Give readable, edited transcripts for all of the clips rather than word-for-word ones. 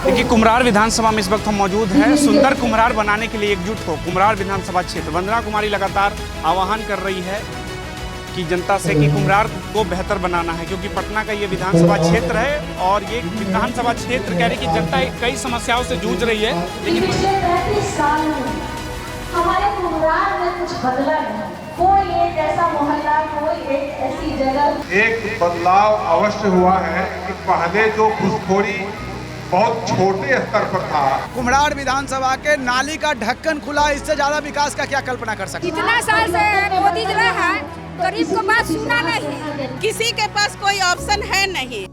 देखिए, कुम्हरार विधानसभा में इस वक्त हम मौजूद हैं। सुंदर कुम्हरार बनाने के लिए एकजुट हो कुम्हरार विधानसभा क्षेत्र। वंदना कुमारी लगातार आह्वान कर रही है कि जनता से कि कुम्हरार को बेहतर बनाना है, क्योंकि पटना का ये विधानसभा क्षेत्र है और ये विधानसभा क्षेत्र कह रही कि जनता कई समस्याओं से जूझ रही है, लेकिन पिछले 35 साल में हमारे कुम्हरार में कुछ बदला नहीं। कोई एक ऐसा मोहल्ला, कोई एक ऐसी जगह, एक बदलाव अवश्य हुआ है कि पहले जो घुसखोरी बहुत छोटे स्तर पर था। कुम्हरार विधानसभा के नाली का ढक्कन खुला, इससे ज्यादा विकास का क्या कल्पना कर सकते? इतना साल से मोदी जो है गरीब को बात सुना नहीं, किसी के पास कोई ऑप्शन है नहीं।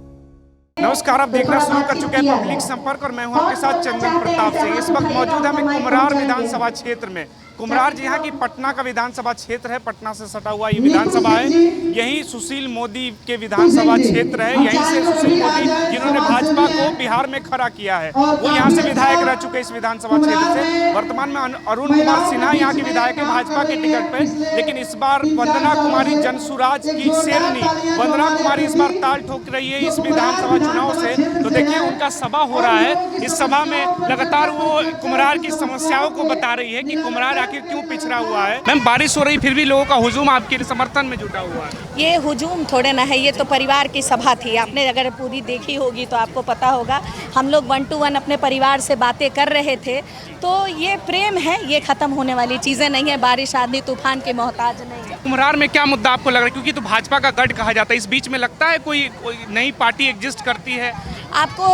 नमस्कार, आप देखना शुरू कर चुके हैं पब्लिक संपर्क और मैं हूं आपके साथ चंदन प्रताप सिंह। इस वक्त मौजूद है मैं कुम्हरार विधानसभा क्षेत्र में। कुम्हरार जी यहाँ की पटना का विधानसभा क्षेत्र है, पटना से सटा हुआ ये विधानसभा है। यही सुशील मोदी के विधानसभा क्षेत्र है। यहीं से सुशील मोदी, जिन्होंने भाजपा को बिहार में खड़ा किया है, वो यहाँ से विधायक रह चुके इस विधानसभा क्षेत्र से। वर्तमान में अरुण कुमार सिन्हा यहाँ के विधायक है भाजपा के टिकट पे, लेकिन इस बार वंदना कुमारी जनसुराज की शेरनी वंदना कुमारी इस बार ताल ठोक रही है इस विधानसभा चुनाव से। तो देखिए, उनका सभा हो रहा है। इस सभा में लगातार वो कुम्हरार की समस्याओं को बता रही है कि कुम्हरार आखिर क्यों पिछड़ा हुआ है। मैम, बारिश हो रही फिर भी लोगों का हुजूम आपके समर्थन में जुटा हुआ है। ये हुजूम थोड़े ना है, ये तो परिवार की सभा थी। आपने अगर पूरी देखी होगी तो आपको पता होगा, हम लोग 1 to 1 अपने परिवार से बातें कर रहे थे। तो ये प्रेम है, ये खत्म होने वाली चीजें नहीं है। बारिश आंधी तूफान के मोहताज नहीं है। कुम्हरार में क्या मुद्दा आपको लग रहा है, क्योंकि तो भाजपा का गढ़ कहा जाता है, इस बीच में लगता है कोई नई पार्टी एग्जिस्ट करती है? आपको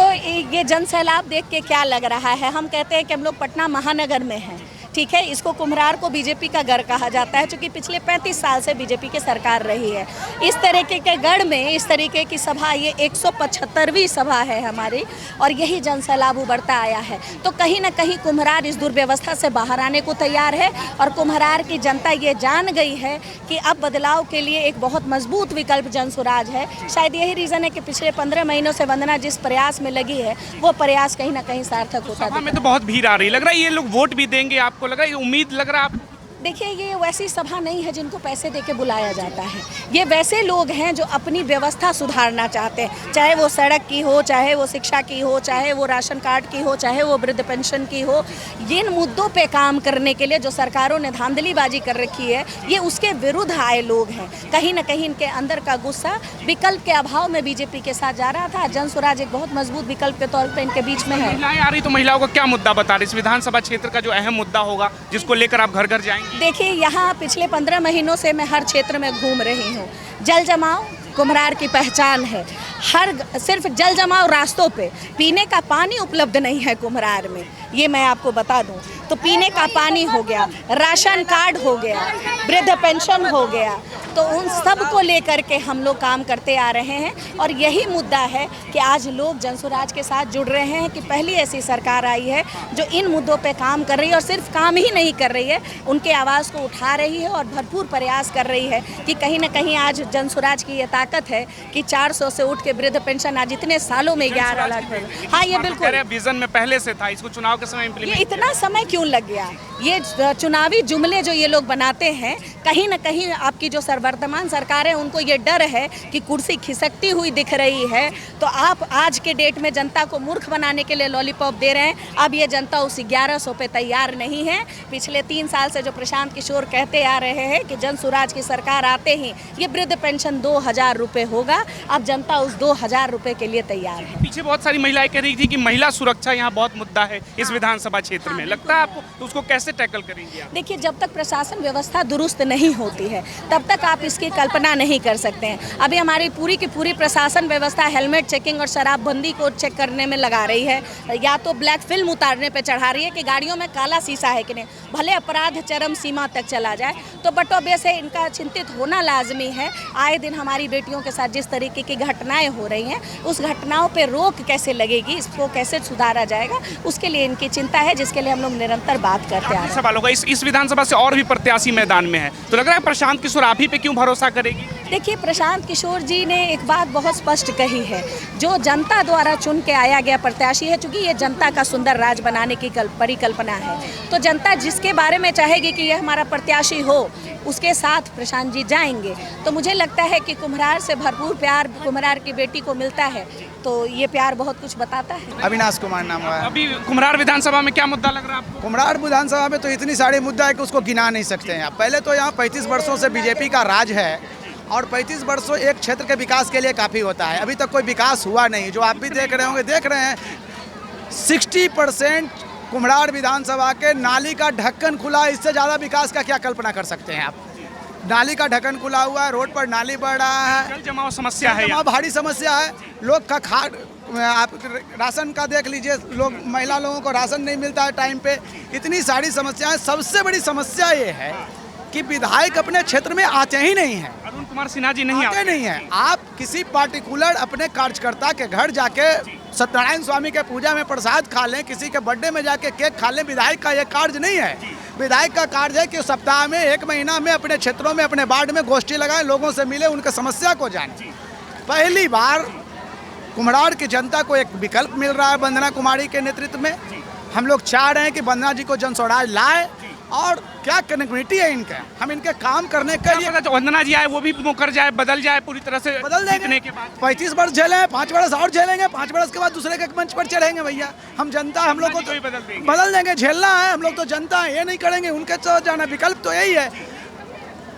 ये जन सैलाब देख के क्या लग रहा है? हम कहते हैं कि हम लोग पटना महानगर में हैं, ठीक है। इसको कुम्हरार को बीजेपी का गढ़ कहा जाता है, क्योंकि पिछले 35 साल से बीजेपी की सरकार रही है। इस तरीके के गढ़ में इस तरीके की सभा, ये 175वीं सभा है हमारी, और यही जन सैलाब उभरता आया है। तो कहीं ना कहीं कुम्हरार इस दुर्व्यवस्था से बाहर आने को तैयार है, और कुम्हरार की जनता ये जान गई है कि अब बदलाव के लिए एक बहुत मजबूत विकल्प जनसुराज है। शायद यही रीज़न है कि पिछले 15 महीनों से वंदना जिस प्रयास में लगी है, वो प्रयास कहीं ना कहीं सार्थक होता है। सभा में तो बहुत भीड़ आ रही, लग रहा है ये लोग वोट भी देंगे आपको, लग रहा है, उम्मीद लग रहा है आपको? देखिए, ये वैसी सभा नहीं है जिनको पैसे देके बुलाया जाता है। ये वैसे लोग हैं जो अपनी व्यवस्था सुधारना चाहते हैं, चाहे वो सड़क की हो, चाहे वो शिक्षा की हो, चाहे वो राशन कार्ड की हो, चाहे वो वृद्ध पेंशन की हो। जिन मुद्दों पे काम करने के लिए जो सरकारों ने धांधलीबाजी कर रखी है, ये उसके विरुद्ध आए लोग हैं। कहीं ना कहीं इनके अंदर का गुस्सा विकल्प के अभाव में बीजेपी के साथ जा रहा था। जनसुराज एक बहुत मजबूत विकल्प के तौर पर इनके बीच में है। महिलाएं आ रही, तो महिलाओं का क्या मुद्दा बता रही इस विधानसभा क्षेत्र का जो अहम मुद्दा होगा, जिसको लेकर आप घर घर जाएंगे? देखिए, यहाँ पिछले 15 महीनों से मैं हर क्षेत्र में घूम रही हूँ। जल जमाव कुम्हरार की पहचान है। सिर्फ जल जमाव रास्तों पे, पीने का पानी उपलब्ध नहीं है कुम्हरार में, ये मैं आपको बता दूं। तो पीने का पानी हो गया, राशन कार्ड हो गया, वृद्ध पेंशन हो गया, तो उन सब को लेकर के हम लोग काम करते आ रहे हैं। और यही मुद्दा है कि आज लोग जनसुराज के साथ जुड़ रहे हैं कि पहली ऐसी सरकार आई है जो इन मुद्दों पे काम कर रही है, और सिर्फ काम ही नहीं कर रही है, उनके आवाज़ को उठा रही है और भरपूर प्रयास कर रही है कि कहीं ना कहीं आज जनसुराज की ये ताकत है कि 400 से उठ के वृद्ध पेंशन आज इतने सालों में 11 लाख। हाँ, ये बिल्कुल विजन में पहले से था, इसको चुनाव के समय ये इतना समय क्यों लग गया? ये चुनावी जुमले जो ये लोग बनाते हैं, कहीं ना कहीं आपकी जो वर्तमान सरकार है, उनको ये डर है कि कुर्सी खिसकती हुई दिख रही है, तो आप आज के डेट में जनता को मूर्ख बनाने के लिए लॉलीपॉप दे रहे हैं। अब ये जनता उस 1100 पे तैयार नहीं है। पिछले 3 साल से जो प्रशांत किशोर कहते आ रहे हैं कि जनसुराज की सरकार आते ही ये वृद्ध पेंशन 2000 रुपये होगा, अब जनता उस 2000 रुपये के लिए तैयार है। पीछे बहुत सारी महिलाएं कह रही थी कि महिला सुरक्षा यहाँ बहुत मुद्दा है इस विधानसभा क्षेत्र में, लगता है आपको? तो उसको कैसे टैकल करेंगे आप? देखिए, जब तक प्रशासन व्यवस्था दुरुस्त नहीं होती है, तब तक आप इसकी कल्पना नहीं कर सकते हैं। अभी हमारी पूरी की पूरी प्रशासन व्यवस्था हेलमेट चेकिंग और शराबबंदी को चेक करने में लगा रही है, या तो ब्लैक फिल्म उतारने पे चढ़ा रही है कि गाड़ियों में काला शीशा है कि नहीं, भले अपराध चरम सीमा तक चला जाए। तो बटोबे से इनका चिंतित होना लाजमी है। आए दिन हमारी बेटियों के साथ जिस तरीके की घटनाएं हो रही हैं, उस घटनाओं पर रोक कैसे लगेगी, इसको कैसे सुधारा जाएगा, उसके लिए इनकी चिंता है, जिसके लिए हम लोग निरंतर बात करते आ रहे हैं। सवाल होगा, इस विधानसभा से और भी प्रत्याशी मैदान में है, तो लग रहा है प्रशांत किशोर आप ही पे क्यों भरोसा करेगी? देखिए, प्रशांत किशोर जी ने एक बात बहुत स्पष्ट कही है, जो जनता द्वारा चुन के आया गया प्रत्याशी है, चूंकि ये जनता का सुंदर राज बनाने की परिकल्पना है, तो जनता जिसके बारे में चाहेगी कि ये हमारा प्रत्याशी हो, उसके साथ प्रशांत जी जाएंगे। तो मुझे लगता है कि कुम्हरार से भरपूर प्यार कुम्हरार की बेटी को मिलता है, तो ये प्यार बहुत कुछ बताता है। अविनाश कुमार नाम हुआ है। अभी कुम्हरार विधानसभा में क्या मुद्दा लग रहा है आपको? कुम्हरार विधानसभा में तो इतनी सारी मुद्दा है कि उसको गिना नहीं सकते हैं। पहले तो यहाँ 35 वर्षों से बीजेपी का राज है और 35 वर्षों एक क्षेत्र के विकास के लिए काफ़ी होता है। अभी तक कोई विकास हुआ नहीं। जो आप भी देख रहे होंगे, देख रहे हैं 60% कुम्हरार विधानसभा के नाली का ढक्कन खुला। इससे ज़्यादा विकास का क्या कल्पना कर सकते हैं आप? नाली का ढक्कन खुला हुआ है, रोड पर नाली बढ़ रहा है, जल जमाव समस्या है, जमाव भारी समस्या है। लोग का आप राशन का देख लीजिए, लोग महिला लोगों को राशन नहीं मिलता है टाइम पे। इतनी सारी समस्याएं। सबसे बड़ी समस्या ये है कि विधायक अपने क्षेत्र में आते ही नहीं हैं। अरुण कुमार सिन्हा जी नहीं आते नहीं हैं। आप किसी पार्टिकुलर अपने कार्यकर्ता के घर जाके सत्यनारायण स्वामी के पूजा में प्रसाद खा लें, किसी के बर्थडे में जाके केक खा लें, विधायक का ये कार्य नहीं है। विधायक का कार्य है कि सप्ताह में, एक महीना में अपने क्षेत्रों में, अपने वार्ड में गोष्ठी लगाएं, लोगों से मिले, उनके समस्या को जानें। पहली बार कुम्हरार की जनता को एक विकल्प मिल रहा है वंदना कुमारी के नेतृत्व में। हम लोग चाह रहे हैं कि वंदना जी को जन स्वराज लाए और क्या कनेक्टिविटी है इनका, हम इनके काम करने के लिए। वंदना जी आए वो भी मुकर जाए, बदल जाए पूरी तरह से, बदल देंगे के बाद 35 वर्ष झेले, 5 वर्ष और झेलेंगे, 5 वर्ष के बाद दूसरे के मंच पर चढ़ेंगे। भैया हम जनता, हम लोग को तो बदल देंगे, झेलना है, हम लोग तो जनता है, ये नहीं करेंगे, उनके तो जाना। विकल्प तो यही है,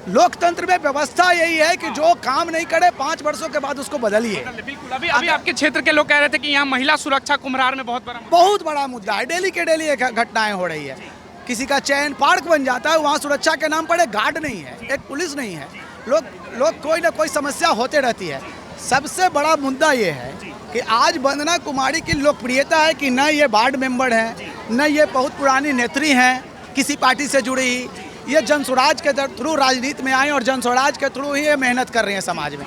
लोकतंत्र में व्यवस्था यही है कि जो काम नहीं करे 5 वर्षों के बाद उसको बदलिए। बिल्कुल। अभी आपके क्षेत्र के लोग कह रहे थे कि यहाँ महिला सुरक्षा कुम्हरार में बहुत बड़ा मुद्दा है। डेली के डेली घटनाएं हो रही है। किसी का चयन पार्क बन जाता है, वहाँ सुरक्षा के नाम पर एक गार्ड नहीं है, एक पुलिस नहीं है। लोग कोई ना कोई समस्या होते रहती है। सबसे बड़ा मुद्दा ये है कि आज वंदना कुमारी की लोकप्रियता है कि न ये वार्ड मेंबर हैं, न ये बहुत पुरानी नेत्री हैं किसी पार्टी से जुड़ी। ये जन स्वराज के थ्रू राजनीति में आए और जन स्वराज के थ्रू ही ये मेहनत कर रही है समाज में।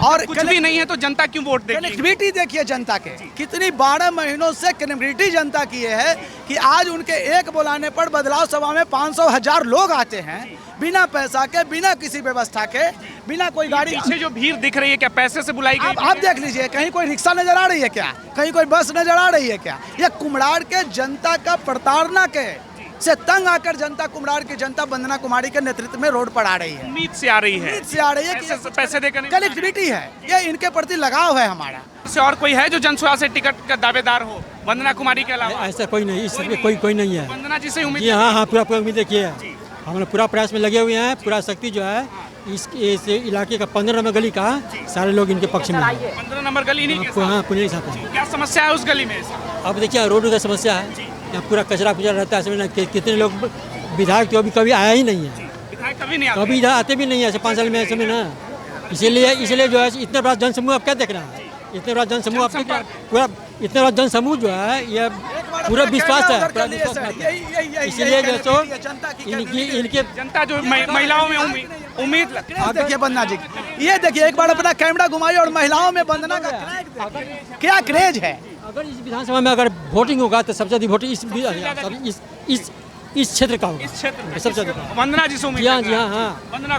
और कुछ भी नहीं है तो जनता क्यों वोट देगी? कनेक्टिविटी देखिए जनता के कितनी 12 महीनों से कनेक्टिविटी जनता की है कि आज उनके एक बुलाने पर बदलाव सभा में 500,000 लोग आते हैं, बिना पैसा के, बिना किसी व्यवस्था के, बिना कोई गाड़ी। पीछे जो भीड़ दिख रही है क्या पैसे से बुलाई गई? आप देख लीजिए, कहीं कोई रिक्शा नजर आ रही है क्या? कहीं कोई बस नजर आ रही है क्या? ये कुम्हरार के जनता का प्रताड़ना के से तंग आकर जनता, कुम्हरार की जनता वंदना कुमारी के नेतृत्व में रोड पर आ रही है। उम्मीद से आ रही है कि पैसे देकर नहीं, कनेक्टिविटी है, ये इनके प्रति लगाव है हमारा। इससे और कोई है जो जनसुरा से टिकट का दावेदार हो वंदना कुमारी के अलावा? ऐसा कोई नहीं, इस तरह कोई नहीं है। वंदना जी से उम्मीद? हाँ, पूरा उम्मीद देखिए, हम लोग पूरा प्रयास में लगे हुए हैं। पूरा शक्ति जो है इस इलाके का 15 नंबर गली का सारे लोग इनके पक्ष में है। 15 नंबर गली नहीं? हाँ, पुणे के साथ। क्या समस्या है उस गली में? अब देखिए, रोड का समस्या है, यहाँ पूरा कचरा रहता है। कितने लोग विधायक तो अभी कभी आया ही नहीं है, विधायक कभी नहीं आते, कभी इधर आते भी नहीं है ऐसे 5 साल में ऐसे में ना। इसीलिए जो है इतना बड़ा जनसमूह आप क्या देख रहा है? इतने बड़ा जनसमूह आप पूरा इतना बड़ा जनसमूह जो है ये पूरा विश्वास है, पूरा विश्वास है। इसीलिए जो सो इनके जनता जो महिलाओं में उम्मीद। आप देखिए वंदना जी, ये देखिए एक बार अपना कैमरा घुमाइए और महिलाओं में वंदना का क्या क्रेज है। अगर इस विधानसभा में अगर वोटिंग होगा तो सबसे ज्यादा वोटिंग इस क्षेत्र का होगा, सबसे ज्यादा वंदना जी से उम्मीद। जी हाँ,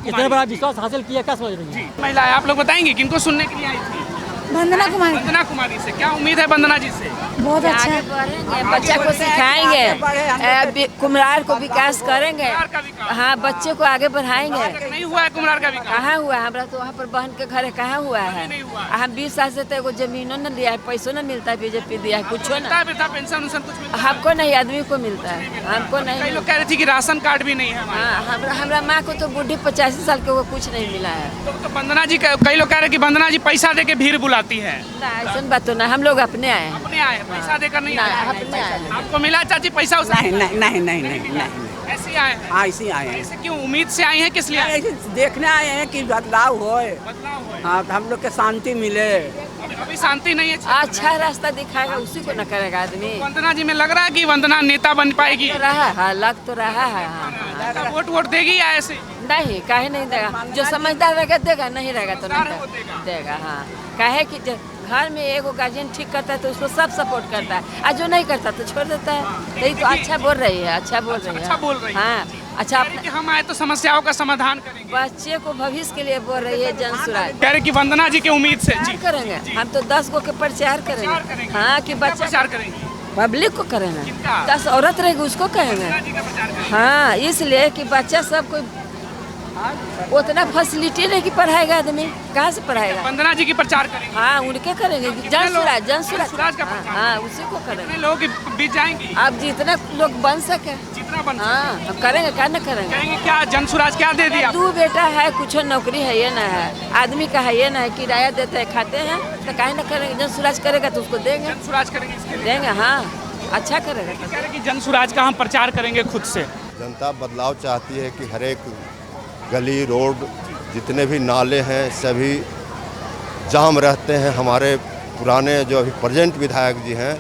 इतना बड़ा विश्वास हासिल किया, क्या समझ रही है? महिला आप लोग बताएंगे किनको सुनने के लिए आई थी? वंदना कुमारी। वंदना कुमारी से क्या उम्मीद है? वंदना जी से बहुत अच्छा, बच्चा को सिखाएंगे, कुम्हरार को विकास करेंगे। हाँ, बच्चे को आगे बढ़ाएंगे। नहीं हुआ है कुम्हरार का विकास? कहाँ हुआ है? हमारा तो वहाँ पर बहन के घर कहाँ हुआ है? हम 20 साल से तो जमीनों न लिया है, पैसों न मिलता है, बीजेपी दिया है कुछ ना। पेंशन कुछ हमको नहीं, आदमी को मिलता है, हमको नहीं। कई लोग कह रहे थे कि राशन कार्ड भी नहीं है। हाँ, हमारा माँ को तो बूढ़ी 85 साल के वो कुछ नहीं मिला है। तो वंदना जी, कई लोग कह रहे कि वंदना जी पैसा दे के भीड़ बुलाती है। ऐसा बात तो ना, हम लोग अपने आए हैं। अपने आए, पैसा देकर नहीं आए? अपने आए। आपको मिला चाची पैसा? नहीं, ऐसे ही आए? हाँ, इसी आए हैं। ऐसे क्यों? उम्मीद से आए हैं? किस लिए आए? देखने आए हैं कि बदलाव होए। हाँ, हम लोग के शांति मिले। अभी शांति नहीं है। अच्छा रास्ता दिखाएगा, उसी को न करेगा आदमी। वंदना जी में लग रहा है कि वंदना नेता बन पाएगी? लग तो रहा है। वोट देगी या ऐसे? नहीं, काहे नहीं देगा? जो समझदार रहेगा देगा, नहीं रहेगा तो नहीं देगा। हाँ, काहे कि घर में एगो गार्जियन ठीक करता है तो उसको सब सपोर्ट करता है, और जो नहीं करता तो छोड़ देता है। यही तो अच्छा बोल रही है, अच्छा बोल रही है। हाँ, अच्छा, हम आए तो समस्याओं का समाधान करेंगे। बच्चे को भविष्य के लिए बोल रही है जन स्वराज। कह रहे कि वंदना जी की उम्मीद से जी करेंगे। हम तो 10 गो के प्रचार करेंगे। हाँ, कि बच्चे प्रचार करेंगे, पब्लिक को करेंगे। 10 औरत रहेगी उसको कहेंगे। हाँ, इसलिए कि बच्चा सब कोई उतना फैसिलिटी नहीं कि पढ़ाएगा आदमी, कहाँ से पढ़ाएगा। वंदना जी की प्रचार करेंगे। हाँ उनके करेंगे, जन सुराज का प्रचार। हाँ उसी को करेंगे। कितने लोग बीच जाएंगी? अब जितना लोग बन सके जितना बन हाँ अब करेंगे, क्या न करेंगे। कहेंगे क्या जन सुराज क्या दे दिया? 2 बेटा है, कुछ नौकरी है ये ना है, आदमी का है ये ना है, किराया देते हैं खाते हैं, तो काहे न करेंगे। जन सुराज करेगा तो उसको देंगे, जन सुराज करेंगे इसके लिए। देंगे हाँ अच्छा करेगा। कह रहे कि जन सुराज का हम प्रचार करेंगे खुद से। जनता बदलाव चाहती है कि हर एक गली रोड जितने भी नाले हैं सभी जाम रहते हैं। हमारे पुराने जो अभी प्रेजेंट विधायक जी हैं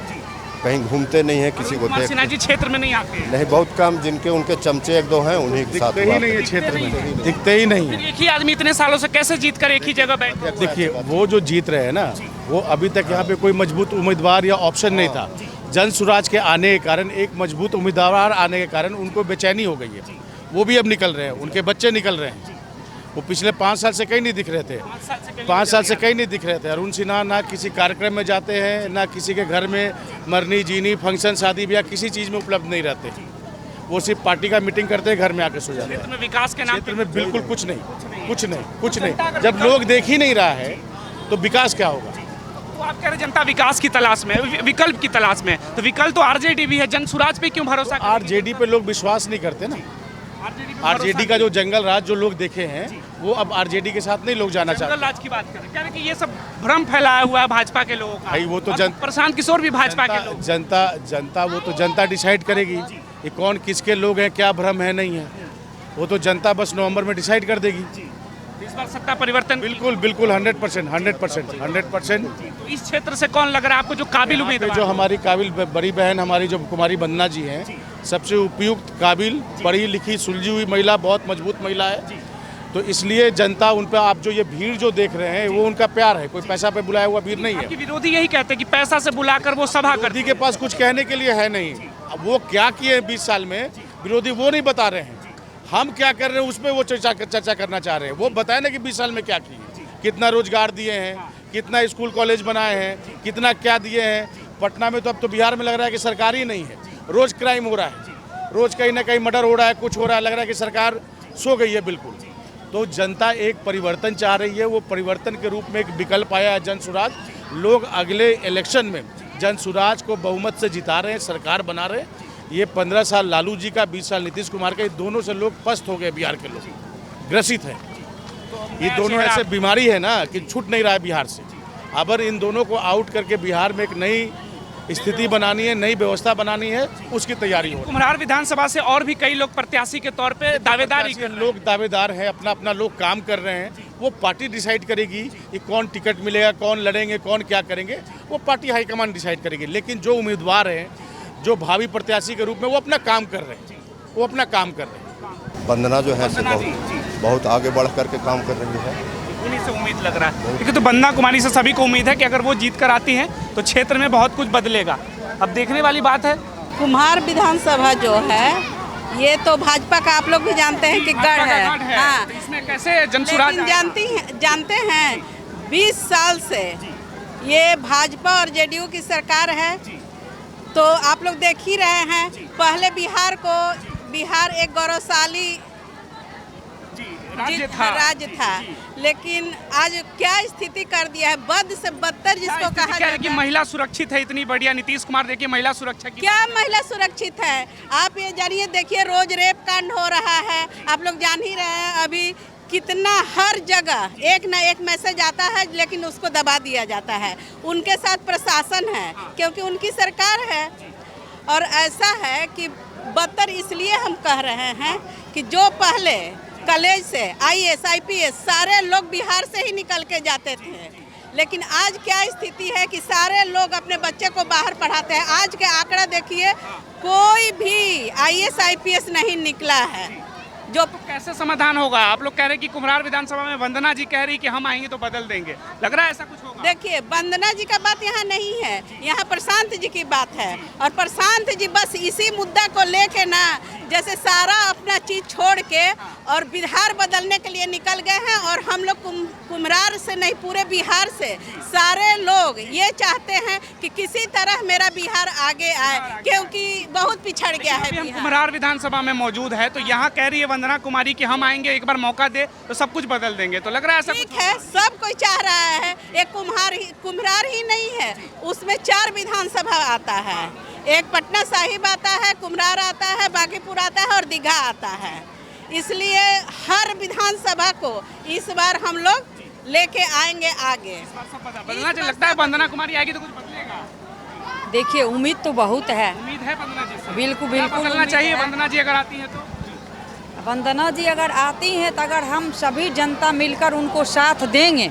कहीं घूमते नहीं हैं, किसी को कुमार सिन्हा जी क्षेत्र में नहीं आते हैं। नहीं, बहुत कम जिनके उनके चमचे 1-2 हैं उन्हीं के साथ दिखते ही नहीं है क्षेत्र में, दिखते ही नहीं है। एक ही आदमी इतने सालों से कैसे जीत कर एक ही जगह बैठे? देखिए वो जो जीत रहे हैं ना, वो अभी तक यहाँ पे कोई मजबूत उम्मीदवार या ऑप्शन नहीं था। जन सुराज के आने के कारण, एक मजबूत उम्मीदवार आने के कारण उनको बेचैनी हो गई है। वो भी अब निकल रहे हैं, उनके बच्चे निकल रहे हैं। वो पिछले 5 साल से कहीं नहीं दिख रहे थे, 5 साल से कहीं नहीं दिख रहे थे। अरुण सिन्हा ना किसी कार्यक्रम में जाते हैं, ना किसी के घर में मरनी जीनी फंक्शन शादी ब्याह किसी चीज़ में उपलब्ध नहीं रहते। वो सिर्फ पार्टी का मीटिंग करते हैं, घर में आके सो जाते हैं। विकास के नाम क्षेत्र में बिल्कुल कुछ नहीं। जब लोग देख ही नहीं रहा है तो विकास क्या होगा? तो आप कह रहे जनता विकास की तलाश में, विकल्प की तलाश में, तो विकल्प तो आरजेडी भी है, जन सुराज पे क्यों भरोसा? आरजेडी पे लोग विश्वास नहीं करते ना। आरजेडी का जो जंगल राज जो लोग देखे हैं वो अब आरजेडी के साथ नहीं लोग जाना चाहते। जंगल राज की बात करें, कह रहे कि ये सब भ्रम फैलाया हुआ है भाजपा के लोगों का। भाई वो तो प्रशांत किशोर भी भाजपा के लोग। जनता वो तो जनता डिसाइड करेगी ये कौन किसके लोग हैं, क्या भ्रम है नहीं है, वो तो जनता बस नवंबर में डिसाइड कर देगी। इस बार सत्ता परिवर्तन बिल्कुल 100%। तो इस क्षेत्र से कौन लग रहा है आपको जो काबिल उम्मीदवार? जो हमारी काबिल बड़ी बहन हमारी जो कुमारी वंदना जी हैं, सबसे उपयुक्त, काबिल, पढ़ी लिखी, सुलझी हुई महिला, बहुत मजबूत महिला है। तो इसलिए जनता उन पर, आप जो ये भीड़ जो देख रहे हैं वो उनका प्यार है, कोई पैसा पे बुलाया हुआ भीड़ नहीं है। विरोधी यही कहते हैं कि पैसा से बुलाकर वो सभा कर। विरोधी के पास कुछ कहने के लिए है नहीं। अब वो क्या किए 20 साल में, विरोधी वो नहीं बता रहे हैं। हम क्या कर रहे हैं उस पर वो चर्चा करना चाह रहे हैं। वो बताए ना कि 20 साल में क्या किए, कितना रोजगार दिए हैं, कितना स्कूल कॉलेज बनाए हैं, कितना क्या दिए हैं। पटना में तो अब तो बिहार में लग रहा है कि सरकार ही नहीं है, रोज क्राइम हो रहा है, रोज कहीं ना कहीं मर्डर हो रहा है, कुछ हो रहा है, लग रहा है कि सरकार सो गई है बिल्कुल। तो जनता एक परिवर्तन चाह रही है, वो परिवर्तन के रूप में एक विकल्प आया है जन सुराज। लोग अगले इलेक्शन में जन सुराज को बहुमत से जिता रहे हैं, सरकार बना रहे हैं। ये 15 साल लालू जी का, 20 साल नीतीश कुमार का, ये दोनों से लोग पस्त हो गए, बिहार के लोग ग्रसित हैं। ये दोनों ऐसे बीमारी है ना कि छूट नहीं रहा है बिहार से। अगर इन दोनों को आउट करके बिहार में एक नई स्थिति बनानी है, नई व्यवस्था बनानी है, उसकी तैयारी हो। कुम्हरार विधानसभा से और भी कई लोग प्रत्याशी के तौर पे दावेदारी कर, लोग दावेदार हैं, अपना अपना लोग काम कर रहे हैं। वो पार्टी डिसाइड करेगी कि कौन टिकट मिलेगा, कौन लड़ेंगे, कौन क्या करेंगे, वो पार्टी हाईकमान डिसाइड करेगी। लेकिन जो उम्मीदवार हैं, जो भावी प्रत्याशी के रूप में, वो अपना काम कर रहे हैं, वो अपना काम कर रहे हैं। वंदना जो है बहुत आगे बढ़ करके काम कर रही है, उन्हीं से उम्मीद लग रहा है। क्योंकि तो वंदना कुमारी से सभी को उम्मीद है कि अगर वो जीत कर आती हैं तो क्षेत्र में बहुत कुछ बदलेगा। अब देखने वाली बात है। कुम्हार विधानसभा जो है ये तो भाजपा का आप लोग भी जानते हैं कि गढ़ है। हाँ, तो इसमें कैसे जन सुराज जानते हैं 20 साल से ये भाजपा और जेडीयू की सरकार है। तो आप लोग देख ही रहे हैं, पहले बिहार एक गौरवशाली राज्य था, लेकिन आज क्या स्थिति कर दिया है, बद से बदतर जिसको कहा जाता है। कि महिला सुरक्षित है, इतनी बढ़िया नीतीश कुमार देखिए महिला सुरक्षा की। क्या महिला सुरक्षित है? आप ये जानिए, देखिए रोज रेप कांड हो रहा है, आप लोग जान ही रहे हैं। अभी कितना हर जगह एक ना एक मैसेज आता है, लेकिन उसको दबा दिया जाता है। उनके साथ प्रशासन है क्योंकि उनकी सरकार है। और ऐसा है कि बदतर इसलिए हम कह रहे हैं कि जो पहले कॉलेज से IAS IPS सारे लोग बिहार से ही निकल के जाते थे, लेकिन आज क्या स्थिति है कि सारे लोग अपने बच्चे को बाहर पढ़ाते हैं। आज के आंकड़ा देखिए, कोई भी IAS IPS नहीं निकला है। जो कैसे समाधान होगा? आप लोग कह रहे हैं कि कुम्हरार विधानसभा में वंदना जी कह रही कि हम आएंगे तो बदल देंगे, लग रहा है ऐसा कुछ होगा? देखिए, वंदना जी का बात यहाँ नहीं है, यहाँ प्रशांत जी की बात है। और प्रशांत जी बस इसी मुद्दा को लेके ना, जैसे सारा अपना चीज छोड़ के और बिहार बदलने के लिए निकल गए हैं। और हम लोग कुम्हरार से नहीं, पूरे बिहार से सारे लोग ये चाहते हैं कि किसी तरह मेरा बिहार आगे आए, क्योंकि बहुत पिछड़ गया है। कुम्हरार विधानसभा में मौजूद है, तो यहाँ कह रही है वंदना कुमारी कि हम आएंगे, एक बार मौका दे तो सब कुछ बदल देंगे, तो लग रहा है ऐसा ठीक है, सब कोई चाह रहा है। एक कुम्हार ही नहीं है, उसमें 4 विधानसभा आता है। एक पटना साहिब आता है, कुम्हार आता है, बांकीपुर आता है और दीघा आता है। इसलिए हर विधानसभा को इस बार हम लोग लेके आएंगे आगे। बदलना चाहिए, लगता है वंदना कुमारी आएगी तो कुछ बदलेगा। देखिए उम्मीद तो बहुत है, उम्मीद है वंदना जी से। बिल्कुल क्या बिल्कुल बदलना चाहिए वंदना जी अगर आती हैं तो? वंदना जी अगर आती हैं तो अगर हम सभी जनता मिलकर उनको साथ देंगे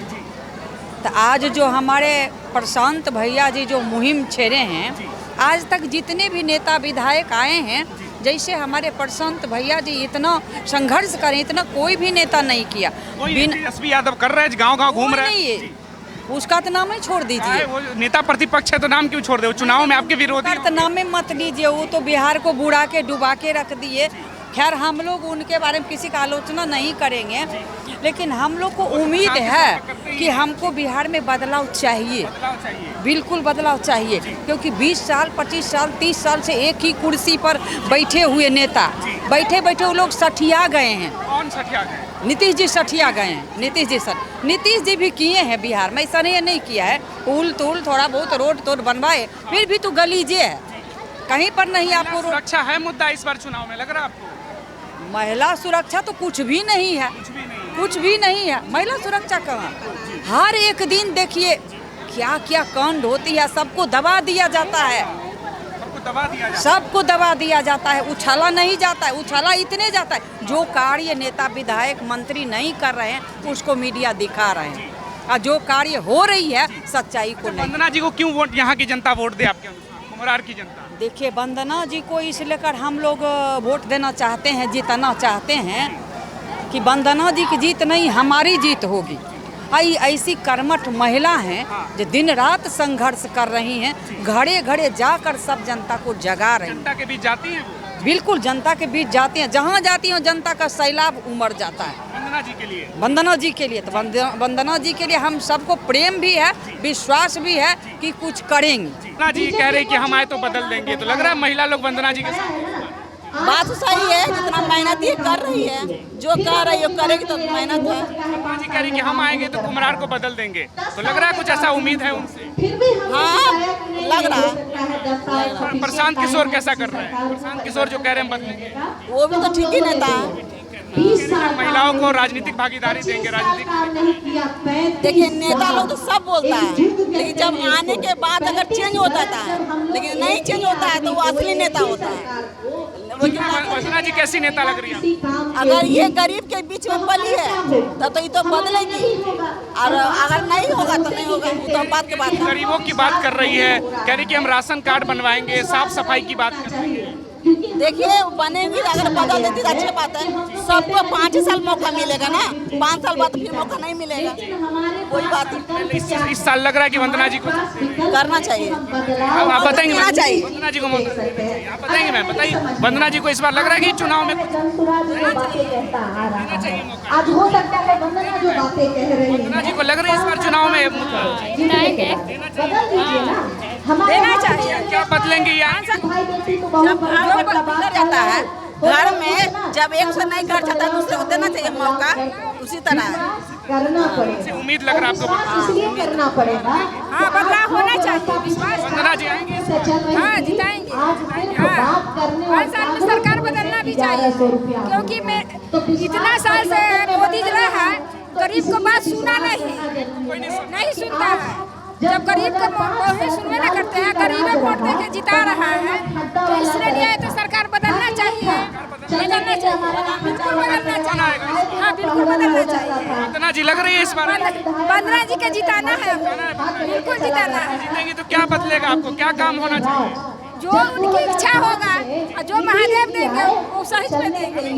तो आज जो हमारे प्रशांत भैया जी जो मुहिम छेड़े हैं, आज तक जितने भी नेता विधायक आए हैं, जैसे हमारे प्रशांत भैया जी इतना संघर्ष करें, इतना कोई भी नेता नहीं किया। तेजस्वी यादव कर रहे हैं, गांव-गांव घूम रहे हैं। उसका तो नाम ही छोड़ दीजिए। वो नेता प्रतिपक्ष है तो नाम क्यों छोड़ दे? चुनाव में आपके विरोधी तो नाम ही मत लीजिए, वो तो बिहार को बुड़ा के डुबा के रख दिए। खैर हम लोग उनके बारे में किसी का आलोचना नहीं करेंगे, लेकिन हम लोग को उम्मीद है कि हमको बिहार में बदलाव चाहिए, बिल्कुल बदलाव चाहिए। क्योंकि 20 साल 25 साल 30 साल से एक ही कुर्सी पर बैठे हुए नेता बैठे बैठे वो लोग सठिया गए हैं। कौन सठिया गए? नीतीश जी सठिया गए हैं। नीतीश जी भी किए हैं बिहार में, ऐसा नहीं किया है। पुल तूल थोड़ा बहुत रोड तोड बनवाए, फिर भी तो गलीजे है, कहीं पर नहीं आपको। सुरक्षा है मुद्दा इस बार चुनाव में, लग रहा है आपको? महिला सुरक्षा तो कुछ भी नहीं है, कुछ भी नहीं है। महिला सुरक्षा कहाँ? हर एक दिन देखिए क्या क्या कांड होती है, सबको दबा दिया जाता है, सबको दबा दिया जाता है। उछाला नहीं जाता है, उछाला इतने जाता है जो कार्य नेता विधायक मंत्री नहीं कर रहे हैं उसको मीडिया दिखा रहे हैं, और जो कार्य हो रही है सच्चाई को नहीं। वंदना जी को क्यों वोट यहाँ की जनता वोट दे आपके अनुसार, कुम्हरार की जनता? देखिए वंदना जी को इस लेकर हम लोग वोट देना चाहते हैं, जिताना चाहते हैं कि वंदना जी की जीत नहीं हमारी जीत होगी। ऐसी कर्मठ महिला हैं जो दिन रात संघर्ष कर रही हैं, घड़े घड़े जाकर सब जनता को जगा रही हैं। जनता के बीच जाती हैं वो? बिल्कुल जनता के बीच जाती हैं, जहाँ जाती हैं जनता का सैलाब उमड़ जाता है वंदना जी के लिए। वंदना जी के लिए तो वंदना जी के लिए हम सबको प्रेम भी है, विश्वास भी है कि कुछ करेंगे। वंदना जी कह रहे कि हम आए तो बदल देंगे, तो लग रहा है महिला लोग वंदना जी के साथ? बात तो सही है, जितना मेहनत ये कर रही है, जो कर रही है करेगी तो मेहनत है। वंदना जी कह रही कि हम आएंगे तो कुम्हरार को बदल देंगे, तो लग रहा है कुछ ऐसा उम्मीद है उनसे? हाँ लग रहा है। प्रशांत किशोर कैसा कर रहे हैं? प्रशांत किशोर जो कह रहे हैं बदलेंगे, वो भी तो ठीक ही नेता है। महिलाओं को राजनीतिक भागीदारी देंगे, राजनीतिक। देखिए नेता लोग तो सब बोलता है, लेकिन जब आने के बाद अगर चेंज होता था, लेकिन नहीं चेंज होता है तो वो असली नेता होता है। वंदना जी कैसी नेता लग रही है? अगर ये गरीब के बीच में पली है तब तो ये तो बदलेगी, और अगर नहीं होगा तो नहीं होगा, तो बात के बात। गरीबों की बात कर रही है, कह रही कि हम राशन कार्ड बनवाएंगे, साफ सफाई की बात कर रही है। देखिए बनेगी, अगर बदल देती तो अच्छी बात है। सबको 5 साल मौका मिलेगा ना, 5 साल बाद फिर मौका नहीं मिलेगा, कोई बात नहीं। इस साल लग रहा है कि वंदना जी को करना चाहिए। आप बताएंगे मैम? चाहिए वंदना जी को आप बताएंगे मैम? बताइए वंदना जी को इस बार लग रहा है कि चुनाव में आज हो सकता है वंदना जो बातें कह रही है, वंदना जी को लग रही है इस बार चुनाव में देना चाहिए। क्या बदलेंगे यार? जाता है घर में, जब एक से नहीं कर सकता दूसरे को देना चाहिए मौका, उसी तरह करना पड़ेगा। उम्मीद लग रहा है आपको? इसलिए करना पड़ेगा। हाँ बदलाव होना चाहिए, विश्वास। वंदना जी आएंगे? हाँ जिताएंगे। बात करने 5 साल में सरकार बदलना भी चाहिए, क्योंकि मैं इतना साल से मोदी जी रहा है, गरीब को बात सुना नहीं सुनता है। जब गरीब को कोई सुनवे न करते हैं, गरीबे वोट देके जिता रहा है, तो इसलिए तो सरकार बदलना चाहिए, बदलना चाहिए, बिल्कुल बदलना चाहिए। हाँ बिल्कुल बदलना चाहिए। वंदना जी लग रही है इस बार? वंदना जी के जिताना है, बिल्कुल जिताना है। जीतेंगे तो क्या बदलेगा आपको, क्या काम होना चाहिए? जो उनकी इच्छा होगा, जो महादेव देंगे वो सही में देंगे।